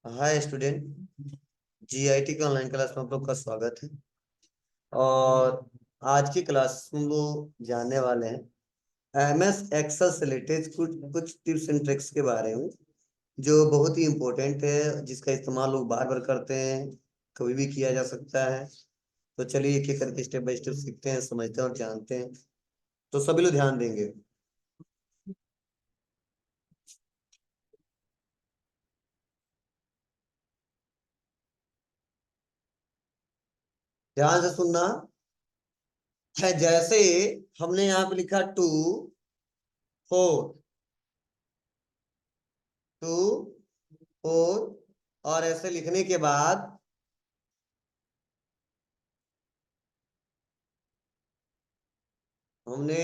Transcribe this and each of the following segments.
Hi student. GIT के online class में आप लोग का स्वागत है। और आज की क्लास में हम लोग जानने वाले हैं एमएस एक्सेल से रिलेटेड कुछ कुछ टिप्स एंड ट्रिक्स के बारे में, जो बहुत ही इम्पोर्टेंट है, जिसका इस्तेमाल लोग बार बार करते हैं, कभी भी किया जा सकता है। तो चलिए एक एक करके स्टेप बाय स्टेप सीखते हैं, समझते हैं और जानते हैं। तो सभी लोग ध्यान देंगे। ध्यान से सुनना है। जैसे हमने यहाँ पे लिखा 2 4 2 4, और ऐसे लिखने के बाद हमने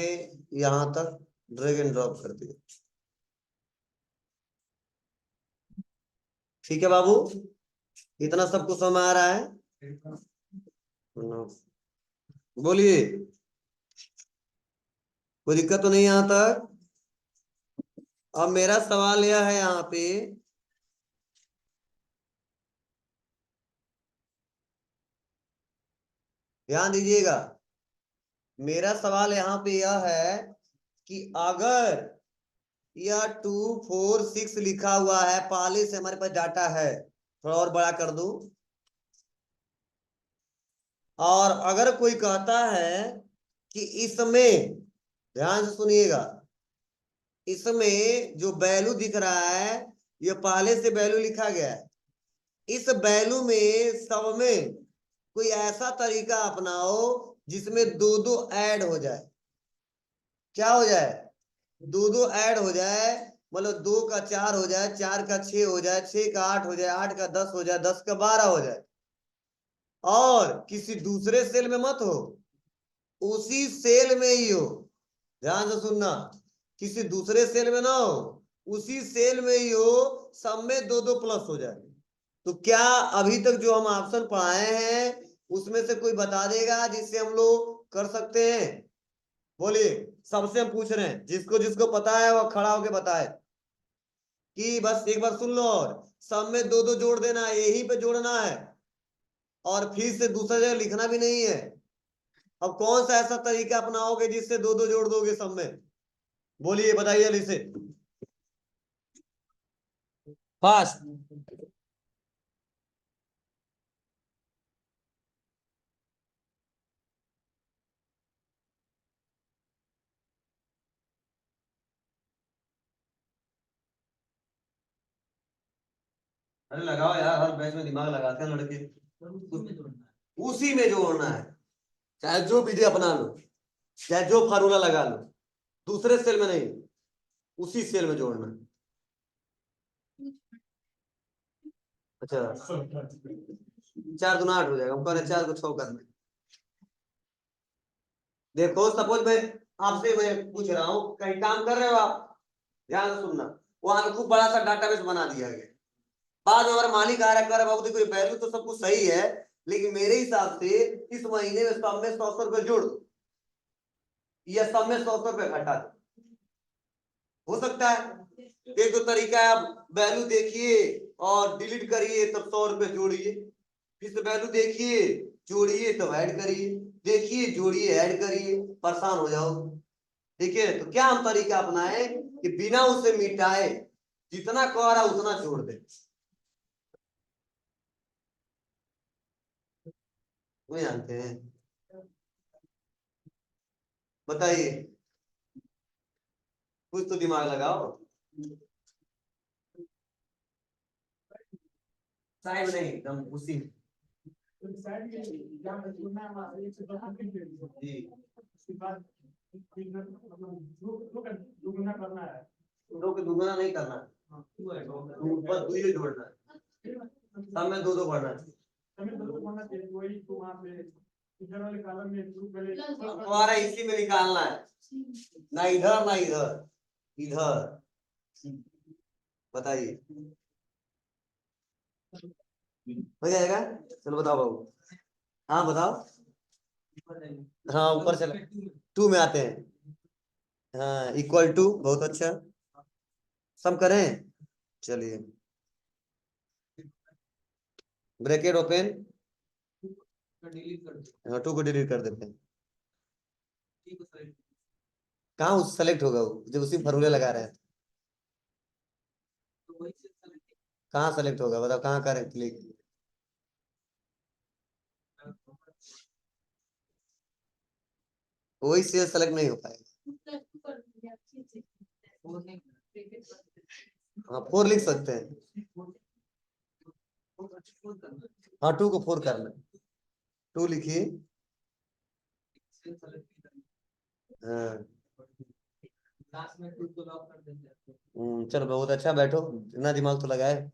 यहां तक ड्रैग एंड ड्रॉप कर दिया। ठीक है बाबू, इतना सबको समझ आ रहा है? बोलिए, कोई दिक्कत तो नहीं यहां तक? अब मेरा सवाल यह है यहाँ पे, ध्यान दीजिएगा। मेरा सवाल यहाँ पे यह है कि अगर यह 2 4 6 लिखा हुआ है, पहले से हमारे पास डाटा है, थोड़ा और बड़ा कर दूं, और अगर कोई कहता है कि इसमें, ध्यान से सुनिएगा, इसमें जो वैल्यू दिख रहा है ये पहले से वैल्यू लिखा गया है, इस वैल्यू में सब में कोई ऐसा तरीका अपनाओ जिसमें दो दो ऐड हो जाए। क्या हो जाए? दो दो ऐड हो जाए। मतलब 2 का 4 हो जाए, 4 का 6 हो जाए, 6 का 8 हो जाए, 8 का 10 हो जाए, 10 का 12 हो जाए। और किसी दूसरे सेल में मत हो, उसी सेल में ही हो। ध्यान से सुनना, किसी दूसरे सेल में ना हो, उसी सेल में ही हो, सब में दो दो प्लस हो जाए। तो क्या अभी तक जो हम ऑप्शन पढ़ाए हैं उसमें से कोई बता देगा जिससे हम लोग कर सकते हैं? बोलिए, सबसे हम पूछ रहे हैं, जिसको जिसको पता है वो खड़ा होके बताए कि बस एक बार सुन लो, और सब में दो दो जोड़ देना है, यहीं पे जोड़ना है, और फिर से दूसरा जगह लिखना भी नहीं है। अब कौन सा ऐसा तरीका अपनाओगे जिससे दो दो जोड़ दोगे सब में? बोलिए, बताइए जल्दी से, फास्ट। अरे लगाओ यार, हर बैच में दिमाग लगाते हैं लड़के। उसी में जोड़ना है, चाहे जो विधि अपना लो, चाहे जो फार्मूला लगा लो, दूसरे सेल में नहीं, उसी सेल में जोड़ना है। अच्छा, 4 दूना 8 हो जाएगा, हम कह रहे 4 को 6 करना है। देखो सपोज मैं आपसे मैं पूछ रहा हूँ, कहीं काम कर रहे हो आप? ध्यान से सुनना। वहां खूब बड़ा सा डाटाबेस बना दिया गया, बाद में हमारा मालिक आ रहा है, कह रहा है, बाबू देखो ये वैल्यू तो सब कुछ सही है, लेकिन मेरे हिसाब से इस महीने में सब में 100 100 रुपए जोड़ दो, या सब में 100 100 रुपए घटा दो। हो सकता है। एक दो तरीका है, आप वैल्यू देखिए और डिलीट करिए, तब 100 रुपए जोड़िए, फिर से वैल्यू देखिए, जोड़िए, तब ऐड करिए, देखिए, जोड़िए, ऐड करिए, परेशान हो जाओ। ठीक है, तो क्या हम तरीका अपनाए कि बिना उसे मिटाए जितना कह रहा उतना जोड़ दे? वो जानते हैं? बताइए, कुछ तो दिमाग लगाओ। साइड नहीं, एकदम उसी में। जी, दो के दुगना नहीं करना है, ऊपर दो ही जोड़ना है, सब में दो दो बढ़ना है। तुम्हारा इसी में निकालना है, ना इधर ना इधर, इधर। बताइए, हो जाएगा? चलो बताओ बाबू। हाँ बताओ। हाँ, ऊपर चला, 2 में आते हैं। हाँ, इक्वल टू, बहुत अच्छा। सम करें, चलिए। ब्रैकेट ओपन, हाँ 2 को डिलीट कर देते हैं। कहाँ उस सेलेक्ट होगा वो जब उसी फॉर्मूले लगा रहे हैं? कहाँ सेलेक्ट होगा बताओ, कहाँ करें क्लिक? वही सेल सेलेक्ट नहीं हो पाएगा। हाँ 4 लिख सकते हैं। हाँ 2 को 4 करना, 2 लिखिए। हाँ चलो बहुत अच्छा, बैठो, इतना दिमाग तो लगाए।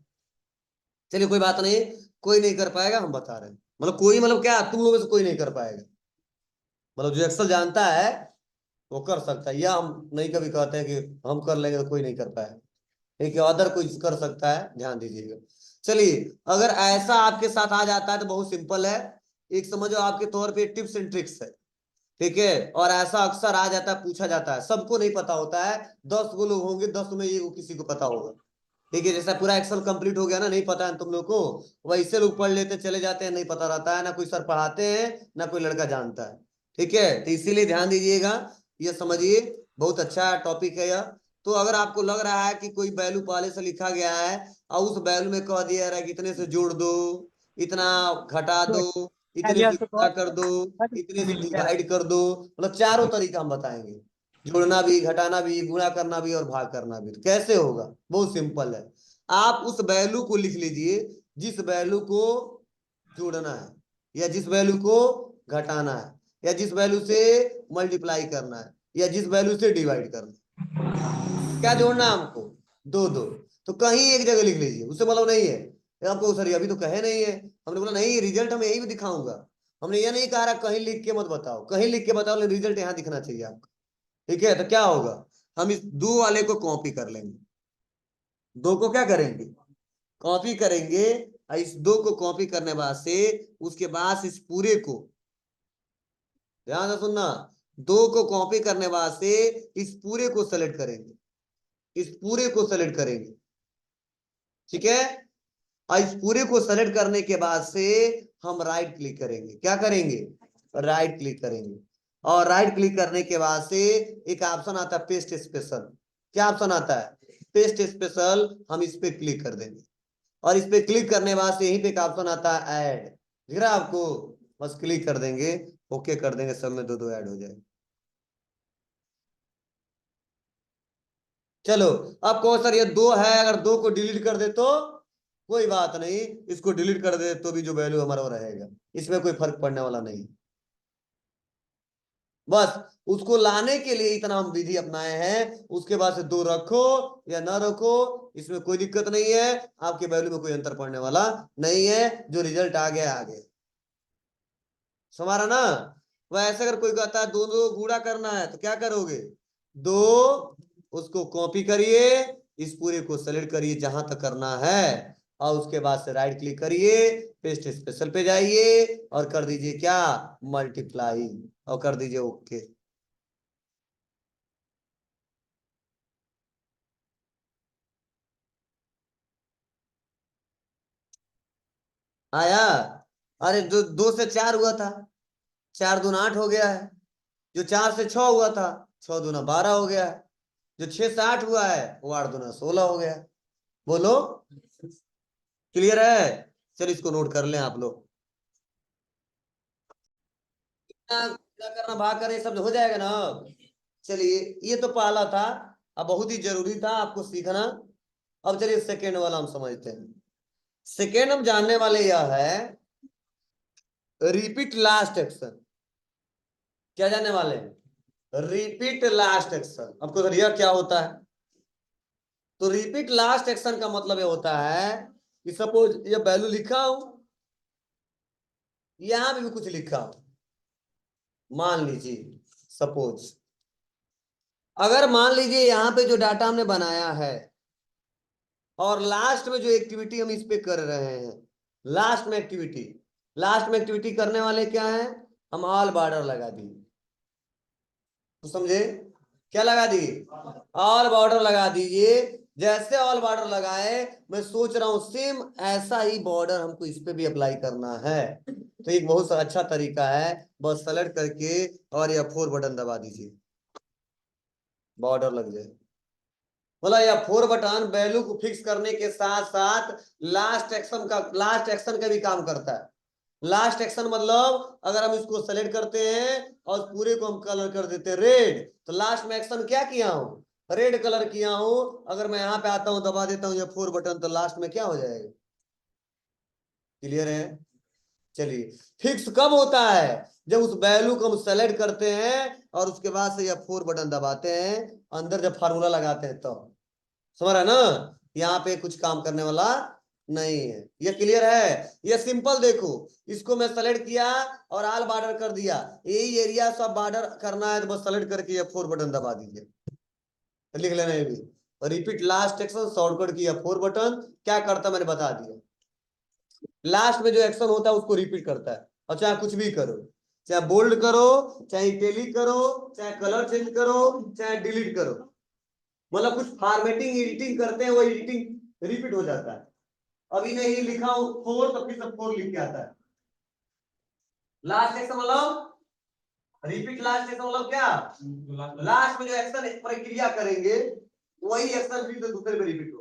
चलिए कोई बात नहीं, कोई नहीं कर पाएगा, हम बता रहे हैं। मतलब कोई, मतलब क्या, तुम लोगों से कोई नहीं कर पाएगा। मतलब जो एक्सेल जानता है वो कर सकता है, या हम नहीं कभी कहते हैं कि हम कर लेंगे तो कोई नहीं कर पाएगा। ठीक है, अदर कोई कर सकता है, ध्यान दीजिएगा। चलिए, अगर ऐसा आपके साथ आ जाता है तो बहुत सिंपल है, एक समझो आपके तौर पे टिप्स एंड ट्रिक्स है। ठीक है, और ऐसा अक्सर आ जाता है, पूछा जाता है, सबको नहीं पता होता है। 10 गो लोग होंगे, 10 में ये किसी को पता होगा। ठीक है, जैसा पूरा एक्सेल कंप्लीट हो गया ना, नहीं पता है तुम लोग को, वैसे लोग पढ़ लेते चले जाते हैं, नहीं पता रहता है, ना कोई सर पढ़ाते हैं ना कोई लड़का जानता है। ठीक है, तो इसीलिए ध्यान दीजिएगा, ये समझिए, बहुत अच्छा टॉपिक है यह। तो अगर आपको लग रहा है कि कोई वैल्यू पहले से लिखा गया है और उस वैल्यू में कह दिया रहा है कि इतने से जोड़ दो, इतना घटा दो, इतने से गुणा कर दो, इतने से डिवाइड कर दो, मतलब चारों तरीका हम बताएंगे, जोड़ना भी, घटाना भी, गुणा करना भी और भाग करना भी। तो कैसे होगा, बहुत सिंपल है। आप उस वैल्यू को लिख लीजिए जिस वैल्यू को जोड़ना है, या जिस वैल्यू को घटाना है, या जिस वैल्यू से मल्टीप्लाई करना है, या जिस वैल्यू से डिवाइड करना है। क्या जोड़ना है हमको? दो दो। तो कहीं एक जगह लिख लीजिए, उससे मतलब नहीं है आपको सर अभी तो कहे नहीं है, हमने बोला नहीं रिजल्ट हम यही भी दिखाऊंगा। हमने ये नहीं कहा कहीं लिख के मत बताओ, कहीं लिख के बताओ, लेकिन रिजल्ट यहाँ दिखना चाहिए आपका। ठीक है, तो क्या होगा, हम इस दो वाले को कॉपी कर लेंगे, दो को क्या करेंगे, कॉपी करेंगे। और इस दो को कॉपी करने बाद से उसके बाद इस पूरे को, ध्यान से सुनना, दो को कॉपी करने बाद से इस पूरे को सेलेक्ट करेंगे, इस पूरे को सेलेक्ट करेंगे। ठीक है, और इस पूरे को सेलेक्ट करने के बाद से हम राइट क्लिक करेंगे, क्या करेंगे, राइट क्लिक करेंगे। और राइट क्लिक करने के बाद से एक ऑप्शन आता है पेस्ट स्पेशल। क्या ऑप्शन आता है, पेस्ट स्पेशल, हम इस पे क्लिक कर देंगे। और इस पे क्लिक करने बाद से यहीं पे एक ऑप्शन आता है ऐड, दिख रहा है आपको, बस क्लिक कर देंगे, ओके कर देंगे, सब में दो दो ऐड हो जाए। चलो, अब कहो सर ये दो है, अगर दो को डिलीट कर दे तो? कोई बात नहीं, इसको डिलीट कर दे तो भी जो वैल्यू हमारा वो रहेगा, इसमें कोई फर्क पड़ने वाला नहीं। बस उसको लाने के लिए इतना हम विधि अपनाए हैं, उसके बाद से दो रखो या ना रखो, इसमें कोई दिक्कत नहीं है, आपके वैल्यू में कोई अंतर पड़ने वाला नहीं है, जो रिजल्ट आ गया आ गया। समारा ना? वैसे अगर कोई कहता है दो दो गुणा करना है तो क्या करोगे, दो, उसको कॉपी करिए, इस पूरे को सेलेक्ट करिए जहां तक करना है, और उसके बाद से राइट क्लिक करिए, पेस्ट स्पेशल पे जाइए और कर दीजिए क्या, मल्टीप्लाई, और कर दीजिए ओके। आया? अरे जो 2 से 4 हुआ था, 4 दूना 8 हो गया है। जो 4 से 6 हुआ था, 6 दूना 12 हो गया है। जो 6 से 8 हुआ है वो 8 दूना 16 हो गया है। बोलो, क्लियर है? चलिए इसको नोट कर लें आप लोग, क्या करना, भाग करें, सब हो जाएगा ना। चलिए, ये तो पहला था, अब बहुत ही जरूरी था आपको सीखना। अब चलिए सेकेंड वाला हम समझते हैं। सेकेंड हम जानने वाले यह है, रिपीट लास्ट एक्शन। क्या जानने वाले हैं, रिपीट लास्ट एक्शन। आपको सर यह क्या होता है? तो रिपीट लास्ट एक्शन का मतलब ये होता है कि सपोज ये वैल्यू लिखा हूं, यहां भी कुछ लिखा हूं, मान लीजिए, सपोज अगर मान लीजिए यहां पे जो डाटा हमने बनाया है और लास्ट में जो एक्टिविटी हम इस पे कर रहे हैं, लास्ट में एक्टिविटी, लास्ट में एक्टिविटी करने वाले क्या है, हम ऑल बॉर्डर लगा दिए। तो समझे, क्या लगा दिए, ऑल बॉर्डर लगा दीजिए। जैसे ऑल बॉर्डर लगाए, मैं सोच रहा हूं सेम ऐसा ही बॉर्डर हमको इस पे भी अप्लाई करना है। तो एक बहुत सा अच्छा तरीका है, बस सेलेक्ट करके और यह फोर बटन दबा दीजिए, बॉर्डर लग जाए। मतलब यह फोर बटन वैल्यू को फिक्स करने के साथ साथ लास्ट एक्शन का भी काम करता है। लास्ट एक्शन मतलब अगर हम इसको सेलेक्ट करते हैं और पूरे को हम कलर कर देते हैं रेड, तो लास्ट में एक्शन क्या किया हूं, रेड कलर किया हूं। अगर मैं यहां पे आता हूं, दबा देता हूं ये फोर बटन, तो लास्ट में क्या हो जाएगा? क्लियर है? चलिए, फिक्स कब होता है? जब उस वैल्यू को हम सेलेक्ट करते हैं और उसके बाद से यह फोर बटन दबाते हैं, अंदर जब फार्मूला लगाते हैं तो समझ रहा ना, यहाँ पे कुछ काम करने वाला नहीं है। ये क्लियर है? ये सिंपल देखो, इसको मैं सेलेक्ट किया और आल बॉर्डर कर दिया, यही एरिया सब बॉर्डर करना है, तो बस सेलेक्ट करके ये फोर बटन दबा दीजिए, लिख लेना ये भी। और रिपीट लास्ट एक्शन शॉर्टकट किया फोर बटन, क्या करता मैंने बता दिया। लास्ट में जो एक्शन होता है उसको रिपीट करता है। और चाहे कुछ भी करो, चाहे बोल्ड करो, चाहे इटैलिक करो, चाहे कलर चेंज करो, चाहे डिलीट करो, मतलब कुछ फॉर्मेटिंग एडिटिंग करते हैं, वो एडिटिंग रिपीट हो जाता है। अभी नहीं लिखा हूं फोर, तो फिर सब फोर लिख के आता है। लास्ट एक्शन मतलब रिपीट, लास्ट एक्शन मतलब क्या, लास्ट में जो एक्शन प्रक्रिया करेंगे वही एक्शन फिर से दूसरे में रिपीट हो।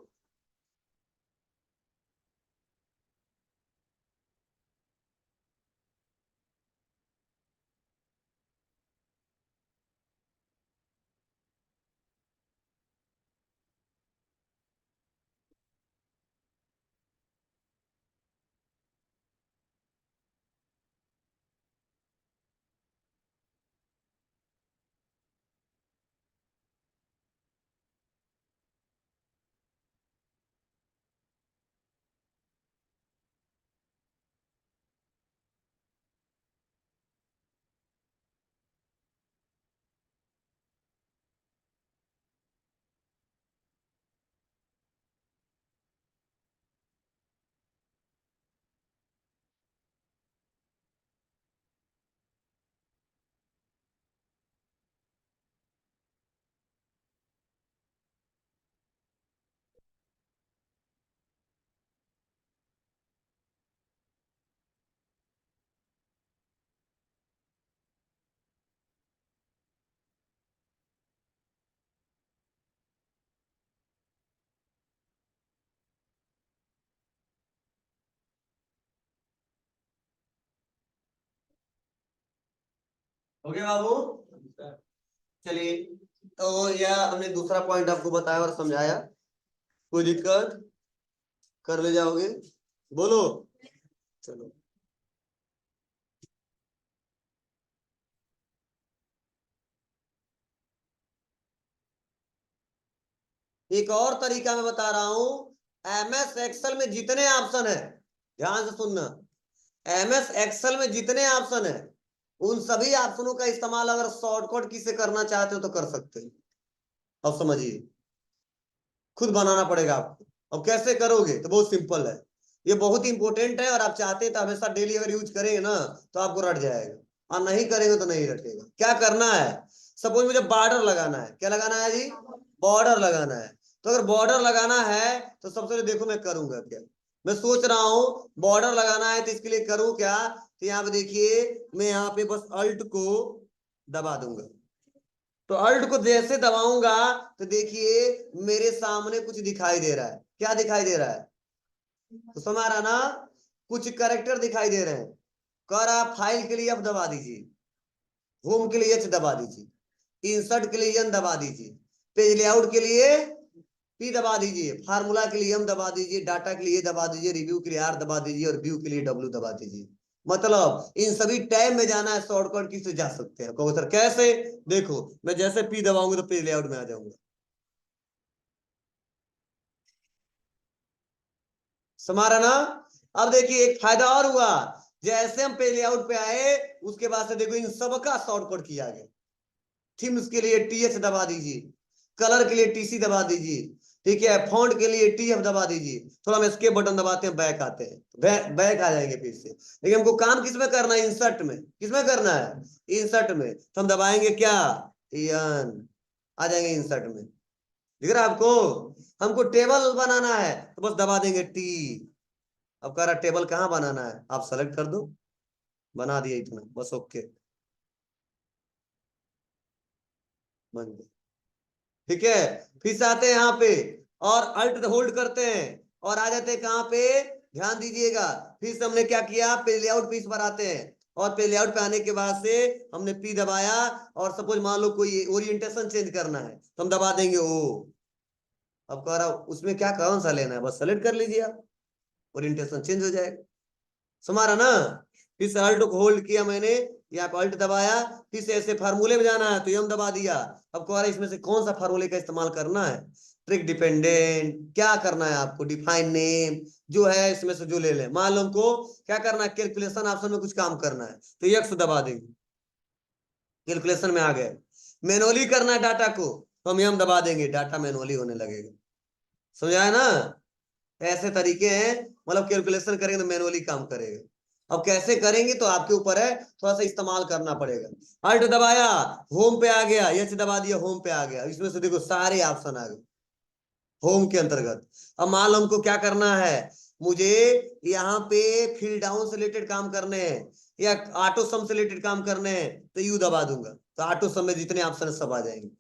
हो गया बाबू? चलिए, तो यह हमने दूसरा पॉइंट आपको बताया और समझाया। कोई दिक्कत कर ले जाओगे? बोलो। चलो, एक और तरीका मैं बता रहा हूं। एमएस एक्सेल में जितने ऑप्शन है, ध्यान से सुनना, एमएस एक्सेल में जितने ऑप्शन है उन सभी ऑप्शनों का इस्तेमाल अगर शॉर्टकट की से करना चाहते हो तो कर सकते हो। अब समझिए, खुद बनाना पड़ेगा आपको। अब कैसे करोगे? तो बहुत सिंपल है, ये बहुत इंपॉर्टेंट है, और आप चाहते हैं तो हमेशा डेली अगर यूज करेंगे ना तो आपको रट जाएगा, और नहीं करेंगे तो नहीं रटेगा। क्या करना है? सपोज मुझे बॉर्डर लगाना है, क्या लगाना है जी? बॉर्डर लगाना है। तो अगर बॉर्डर लगाना है तो सबसे पहले देखो मैं करूंगा क्या। मैं सोच रहा हूं बॉर्डर लगाना है, तो इसके लिए करूं क्या? तो यहाँ पे देखिए, मैं यहाँ पे बस अल्ट को दबा दूंगा। तो अल्ट को जैसे दबाऊंगा तो देखिए मेरे सामने कुछ दिखाई दे रहा है। क्या दिखाई दे रहा है? तो समझ रहा ना, कुछ कैरेक्टर दिखाई दे रहे हैं। कर आप फाइल के लिए अब दबा दीजिए, होम के लिए एच दबा दीजिए, इंसर्ट के लिए एन दबा दीजिए, पेज लेआउट के लिए पी दबा दीजिए, फार्मूला के लिए एम दबा दीजिए, डाटा के लिए दबा दीजिए, रिव्यू के लिए आर दबा दीजिए, और व्यू के लिए डब्ल्यू दबा दीजिए। मतलब इन सभी टैब में जाना है, शॉर्टकट की से जा सकते हैं। कहो सर कैसे? देखो, मैं जैसे पी दबाऊंगा तो पेज लेआउट में आ जाऊंगा। समारा ना। अब देखिए एक फायदा और हुआ, जैसे हम पे लेआउट पे आए उसके बाद से देखो इन सबका शॉर्टकट किया गया। थीम्स के लिए टीएच दबा दीजिए, कलर के लिए टीसी दबा दीजिए, ठीक है, फॉन्ट के लिए टीएफ दबा दीजिए। थोड़ा हम एस्केप बटन दबाते हैं, बैक आते हैं, बैक आ जाएंगे फिर से। लेकिन हमको काम किसमें करना है? इंसर्ट में। किसमें करना है? इंसर्ट में। तो हम दबाएंगे क्या? आ जाएंगे इंसर्ट में। दिख रहा है आपको? हमको टेबल बनाना है तो बस दबा देंगे टी। अब कह रहा टेबल कहाँ बनाना है, आप सेलेक्ट कर दो, बना दिया इतना, बस ओके, बन गया। ठीक है, फिर से आते हैं यहाँ पे और अल्ट होल्ड करते हैं और आ जाते हैं कहाँ पे, ध्यान दीजिएगा। फिर से हमने क्या किया, पे लेआउट पे इस बार आते हैं और पे लेआउट पे आने के बाद से हमने पी दबाया और सपोज मान लो कोई ओरिएंटेशन चेंज करना है तो हम दबा देंगे ओ। अब कह रहा उसमें क्या कौन सा लेना है, बस सेलेक्ट कर लीजिए आप, ओरिएंटेशन चेंज हो जाएगा, समारा ना। फिर से अल्ट को होल्ड किया मैंने, यहाँ पे अल्ट दबाया, फिर से ऐसे फार्मूले में जाना है तो यम दबा दिया। अब कह रहा है इसमें से कौन सा फार्मूले का इस्तेमाल करना है, ट्रिक डिपेंडेंट क्या करना है आपको, डिफाइन नेम जो है इसमें से जो ले ले। मान लो हमको क्या करना है, कैलकुलेशन ऑप्शन में कुछ काम करना है तो यक्स दबा देंगे, कैलकुलेशन में आ गए। मैनुअली करना है डाटा को तो हम यम दबा देंगे, डाटा मैनुअली होने लगेगा। समझा है ना, ऐसे तरीके हैं, मतलब कैलकुलेशन करेंगे तो मैनुअली काम करेगा। अब कैसे करेंगे तो आपके ऊपर है, थोड़ा सा इस्तेमाल करना पड़ेगा। अल्ट दबाया, होम पे आ गया, एच दबा दिया, होम पे आ गया, इसमें से देखो सारे ऑप्शन आ गए होम के अंतर्गत। अब मान लो हमको क्या करना है, मुझे यहाँ पे फिल डाउन से रिलेटेड काम करने हैं या ऑटो सम से रिलेटेड काम करने हैं तो यू दबा दूंगा, तो ऑटो सम में जितने ऑप्शन है सब आ जाएंगे।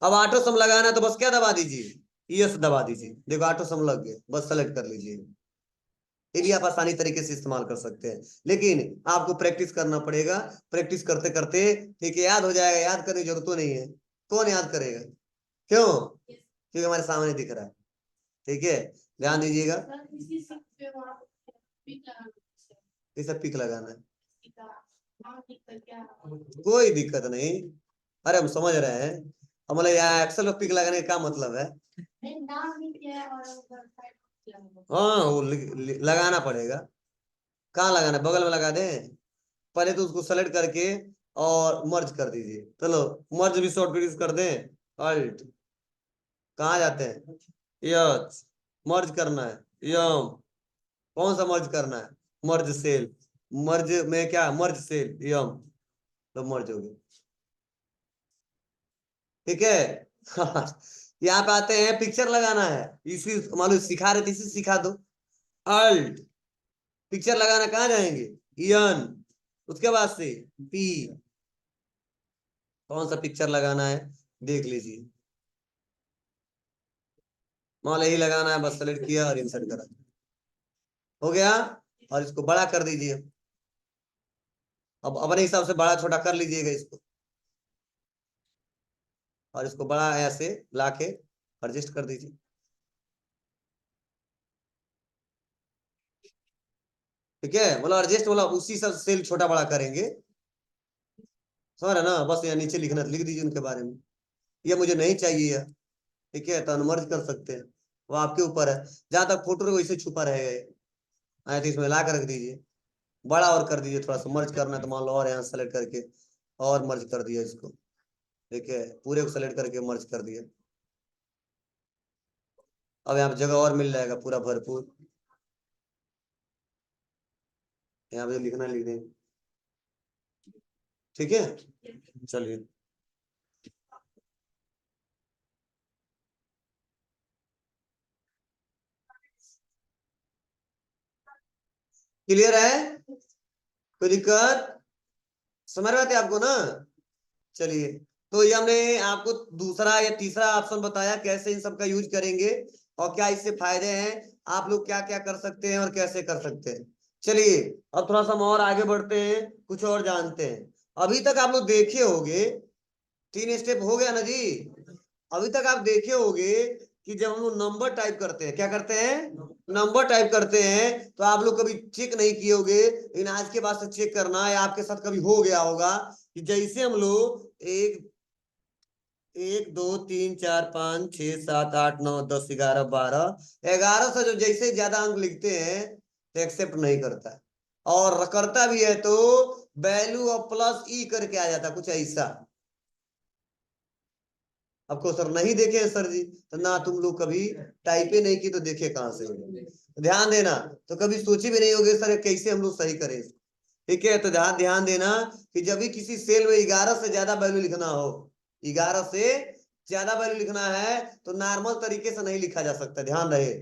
अब ऑटो सम लगाना है तो बस क्या दबा दीजिए, यस दबा दीजिए, देखो ऑटो सम लग गया, बस सेलेक्ट कर लीजिए। ये भी आप आसानी तरीके से इस्तेमाल कर सकते हैं, लेकिन आपको प्रैक्टिस करना पड़ेगा। प्रैक्टिस करते करते ठीक है याद हो जाएगा, याद करने की जरूरत तो नहीं है, कौन याद करेगा, क्यों, क्योंकि हमारे सामने दिख रहा है। ठीक है, ध्यान दीजिएगा, ये सब पिक लगाना है, कोई दिक्कत नहीं, अरे हम समझ रहे हैं। अब मतलब यहाँ एक्सेल में पिक लगाने का मतलब है, हाँ वो लगाना पड़ेगा। कहाँ लगाना है, बगल में लगा दें, पहले तो उसको सेलेक्ट करके और मर्ज कर दीजिए, चलो मर्ज भी शॉर्ट वीडियोस कर दें, अल्ट कहाँ जाते हैं, यस मर्ज करना है, यम कौन सा मर्ज करना है, मर्ज सेल, मर्ज में क्या, मर्ज सेल यम, तो मर्ज हो गया। ठीक है यहाँ पे आते हैं, पिक्चर लगाना है, इसी मालूम सिखा रहे थे, इसी सिखा दो, अल्ट पिक्चर लगाना कहाँ जाएंगे, यन, उसके बाद से पी, कौन सा पिक्चर लगाना है देख लीजिए, मान यही लगाना है, बस सेलेक्ट किया और इंसर्ट करा, हो गया। और इसको बड़ा कर दीजिए, अब अपने हिसाब से बड़ा छोटा कर लीजिएगा इसको, और इसको बड़ा ऐसे ला के एडजस्ट कर दीजिए। ठीक है, मतलब एडजस्ट मतलब उसी सब सेल छोटा बड़ा करेंगे, समझ रहे ना, बस यहाँ नीचे लिखना लिख दीजिए उनके बारे में, ये मुझे नहीं चाहिए, ठीक है तो अनमर्ज कर सकते हैं, वो आपके ऊपर है, जहां तक फोटो वैसे छुपा रहेगा, आए तो इसमें ला कर रख दीजिए, बड़ा और कर दीजिए, थोड़ा सा मर्ज करना है तो मान लो और यहाँ सेलेक्ट करके और मर्ज कर दिया इसको, ठीक है पूरे को सेलेक्ट करके मर्ज कर दिया। अब यहाँ पे जगह और मिल जाएगा पूरा भरपूर, यहाँ पे लिखना लिख देंगे। ठीक है, चलिए क्लियर है, कोई दिक्कत, समझ रहे थे आपको ना। चलिए, तो ये हमने आपको दूसरा या तीसरा ऑप्शन बताया कैसे इन सब का यूज करेंगे और क्या इससे फायदे हैं, आप लोग क्या क्या कर सकते हैं और कैसे कर सकते हैं। चलिए अब थोड़ा सा हम और आगे बढ़ते हैं, कुछ और जानते हैं। अभी तक आप लोग देखे होंगे, 3 स्टेप हो गया ना जी, अभी तक आप देखे होंगे कि जब हम लोग नंबर टाइप करते हैं, क्या करते हैं, नंबर टाइप करते हैं, तो आप लोग कभी चेक नहीं किए होंगे, लेकिन आज के बाद से चेक करना है, आपके साथ कभी हो गया होगा कि जैसे हम लोग एक 1 2 3 4 5 6 7 8 9 10 11 12 से जो जैसे ज्यादा अंक लिखते हैं तो एक्सेप्ट नहीं करता है, और करता भी है तो वैल्यू ऑफ प्लस ई करके आ जाता कुछ ऐसा। आपको सर नहीं देखे सर जी, तो ना तुम लोग कभी टाइप ही नहीं की तो देखे कहां से, ध्यान देना, तो कभी सोची भी नहीं होगी सर कैसे हम लोग सही करें। ठीक है, तो ध्यान ध्यान देना कि जब भी किसी सेल में 11 से ज्यादा वैल्यू लिखना हो, 11 से ज्यादा वैल्यू लिखना है तो नॉर्मल तरीके से नहीं लिखा जा सकता, ध्यान रहे।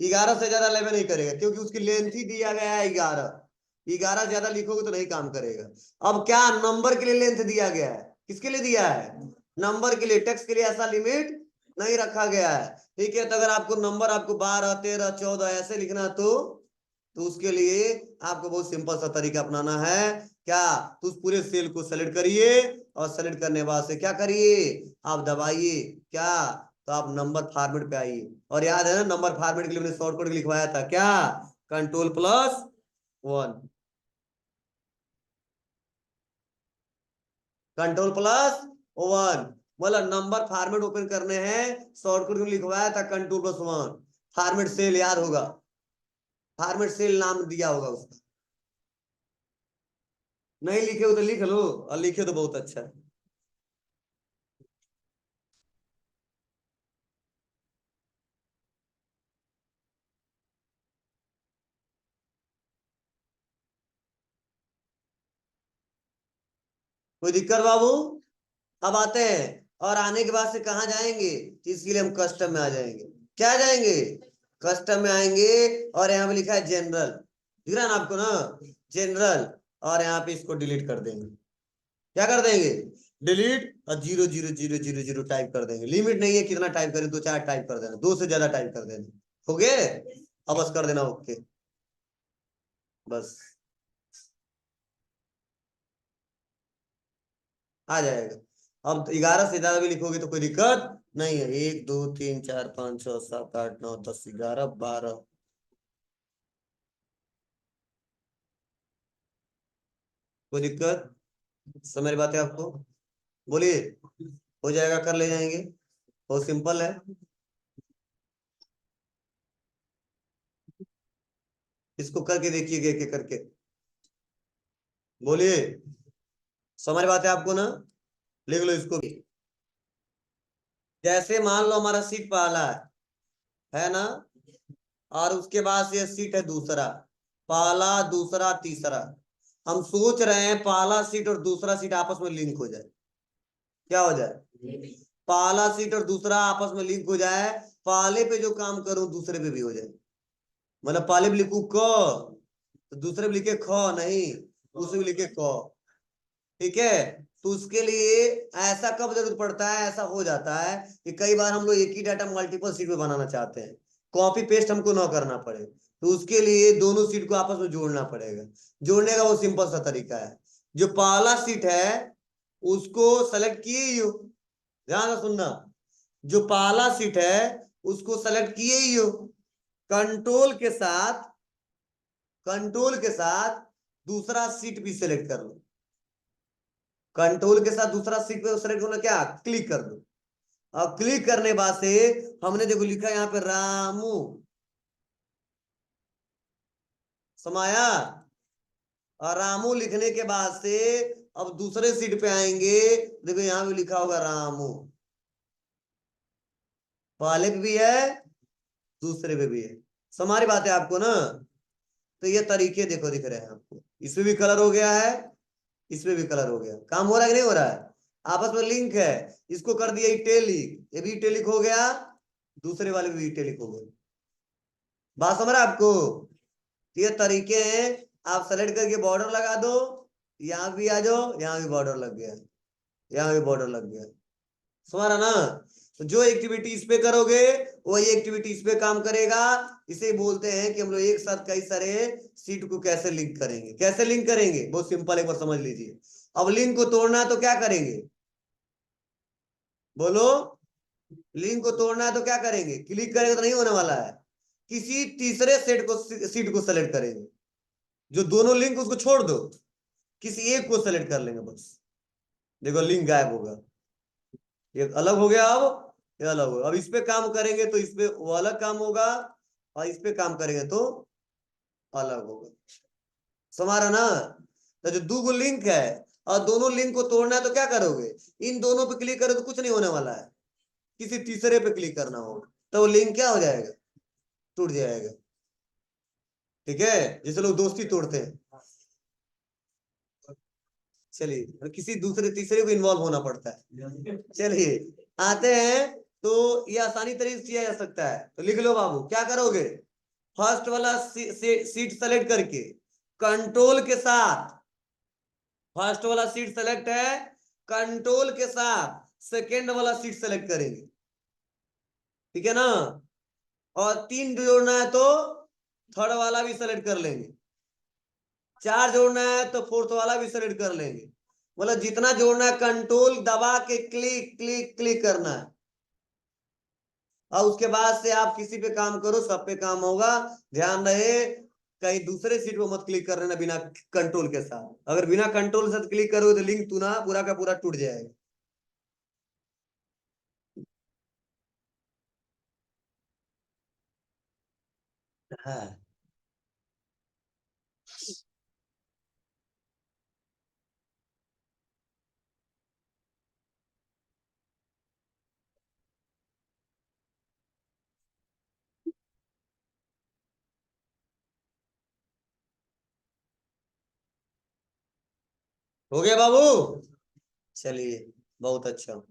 11 से ज्यादा 11 नहीं करेगा, क्योंकि उसकी लेंथ ही दिया गया है 11। 11 ज्यादा लिखोगे तो नहीं काम करेगा। अब क्या नंबर के लिए लेंथ दिया गया है? किसके लिए दिया है? नंबर के लिए। टेक्स्ट के लिए ऐसा लिमिट नहीं रखा गया है। ठीक है, तो अगर आपको नंबर आपको 12, 13, 14 ऐसे लिखना तो उसके लिए आपको बहुत सिंपल सा तरीका अपनाना है। क्या? तो उस पूरे सेल को सेलेक्ट करिए, और सेलेक्ट करने के बाद से क्या करिए, आप दबाइए क्या, तो आप नंबर फॉर्मेट पे आइए। और याद है ना, नंबर फॉर्मेट के लिए मैंने शॉर्टकट लिखवाया था क्या, Ctrl+1। Ctrl+1, मतलब नंबर फॉर्मेट ओपन करने हैं, शॉर्टकट में लिखवाया था Ctrl+1। फॉर्मेट सेल याद होगा, फॉर्मेट सेल नाम दिया होगा उसका। नहीं लिखे हो तो लिख लो, और लिखे तो बहुत अच्छा है। कोई दिक्कत बाबू? अब आते हैं, और आने के बाद से कहाँ जाएंगे, इसके लिए हम कस्टम में आ जाएंगे। क्या आ जाएंगे? कस्टम में आएंगे, और यहाँ पे लिखा है जनरल, दिख रहा है ना आपको ना, जनरल। और यहाँ पे इसको डिलीट कर देंगे। क्या कर देंगे? डिलीट, और 0 0 0 0 0 टाइप कर देंगे। लिमिट नहीं है कितना टाइप करें, 2 4 टाइप कर देना, 2 से ज्यादा टाइप कर देना। हो गए? अब बस कर देना ओके, बस आ जाएगा। अब 11 से ज्यादा भी लिखोगे तो कोई दिक्कत नहीं है। 1 2 3 4 5 6 7 8 9 10 11 12। कोई दिक्कत? समझ में बात है आपको? बोलिए। हो जाएगा, कर ले जाएंगे, बहुत सिंपल है। इसको करके देखिए, एक एक करके। बोलिए। समझ बात है आपको ना? लिख लो इसको भी। जैसे मान लो हमारा सीट पहला है ना, और उसके बाद से सीट है दूसरा, पहला दूसरा तीसरा। हम सोच रहे हैं पहला सीट और दूसरा सीट आपस में लिंक हो जाए। क्या हो जाए? पहला सीट और दूसरा आपस में लिंक हो जाए। पहले पे जो काम करूं दूसरे पे भी हो जाए। मतलब पहले भी लिखू क, तो दूसरे पे लिखे ख नहीं, उसमें भी लिखे क। ठीक है, तो उसके लिए ऐसा कब जरूरत पड़ता है, ऐसा हो जाता है कि कई बार हम लोग एक ही डाटा मल्टीपल सीट में बनाना चाहते हैं, कॉपी पेस्ट हमको ना करना पड़े, तो उसके लिए दोनों सीट को आपस में जोड़ना पड़ेगा। जोड़ने का वो सिंपल सा तरीका है। जो पहला सीट है उसको सेलेक्ट किए ही हो, ध्यान से सुनना। जो पहला सीट है उसको सेलेक्ट किए ही हो, कंट्रोल के साथ, कंट्रोल के साथ दूसरा सीट भी सिलेक्ट कर लो। कंट्रोल के साथ दूसरा सीट पे सेलेक्ट करना, क्या, क्लिक कर दो। अब क्लिक करने बाद से हमने देखो लिखा है यहाँ पे रामू, समाया। और रामू लिखने के बाद से अब दूसरे सीट पे आएंगे, देखो यहाँ भी लिखा होगा रामू, पहले पे भी है दूसरे पे भी है। हमारी बात है आपको ना? तो ये तरीके देखो दिख रहे हैं आपको, इसमें भी कलर हो गया है, इसमें भी कलर हो गया। काम हो रहा है कि नहीं हो रहा है? आपस में लिंक है। इसको कर दिया इटैलिक, ये भी इटैलिक हो गया, दूसरे वाले भी इटैलिक हो गए। बात समझ रहा है आपको? ये तरीके हैं। आप सेलेक्ट करके बॉर्डर लगा दो, यहाँ भी आ जाओ, यहाँ भी बॉर्डर लग गया, यहाँ भी बॉर्डर लग गया। समझ रहा ना? तो जो एक्टिविटी इस पे करोगे वही एक्टिविटी इस पे काम करेगा। इसे बोलते हैं कि हम लोग एक साथ कई सारे सीट को कैसे लिंक करेंगे। कैसे लिंक करेंगे बहुत सिंपल, एक बार समझ लीजिए। अब लिंक को तोड़ना है तो क्या करेंगे, बोलो। लिंक को तोड़ना है तो क्या करेंगे, क्लिक करेंगे तो नहीं होने वाला है, किसी तीसरे सेट को, सीट को सेलेक्ट करेंगे। जो दोनों लिंक उसको छोड़ दो, किसी एक को सेलेक्ट कर लेंगे बस। देखो लिंक गायब होगा, ये अलग हो गया। अब ये अलग होगा। अब इस पे काम करेंगे तो इस पे वो अलग काम होगा, और इस पे काम करेंगे तो अलग होगा। समारा ना? तो जो दो लिंक है और दोनों लिंक को तोड़ना है तो क्या करोगे, इन दोनों पे क्लिक करो तो कुछ नहीं होने वाला है, किसी तीसरे पे क्लिक करना होगा, तो वो लिंक क्या हो जाएगा, टूट जाएगा। ठीक है, जैसे लोग दोस्ती तोड़ते हैं। चलिए, किसी दूसरे तीसरे को इन्वॉल्व होना पड़ता है। चलिए, आते हैं तो ये आसानी तरीके से किया जा सकता है। तो लिख लो बाबू, क्या करोगे, फर्स्ट वाला सीट सेलेक्ट करके कंट्रोल के साथ, फर्स्ट वाला सीट सेलेक्ट है, कंट्रोल के साथ सेकेंड वाला सीट सेलेक्ट करेंगे, ठीक है ना। और 3 जोड़ना है तो थर्ड वाला भी सेलेक्ट कर लेंगे, 4 जोड़ना है तो फोर्थ वाला भी सेलेक्ट कर लेंगे। मतलब जितना जोड़ना है कंट्रोल दबा के क्लिक क्लिक क्लिक करना है। और उसके बाद से आप किसी पे काम करो, सब पे काम होगा। ध्यान रहे कहीं दूसरे सीट पे मत क्लिक कर लेना बिना कंट्रोल के साथ। अगर बिना कंट्रोल से क्लिक करोगे तो लिंक ना पूरा का पूरा टूट जाएगा। हाँ, हो गया बाबू, चलिए बहुत अच्छा।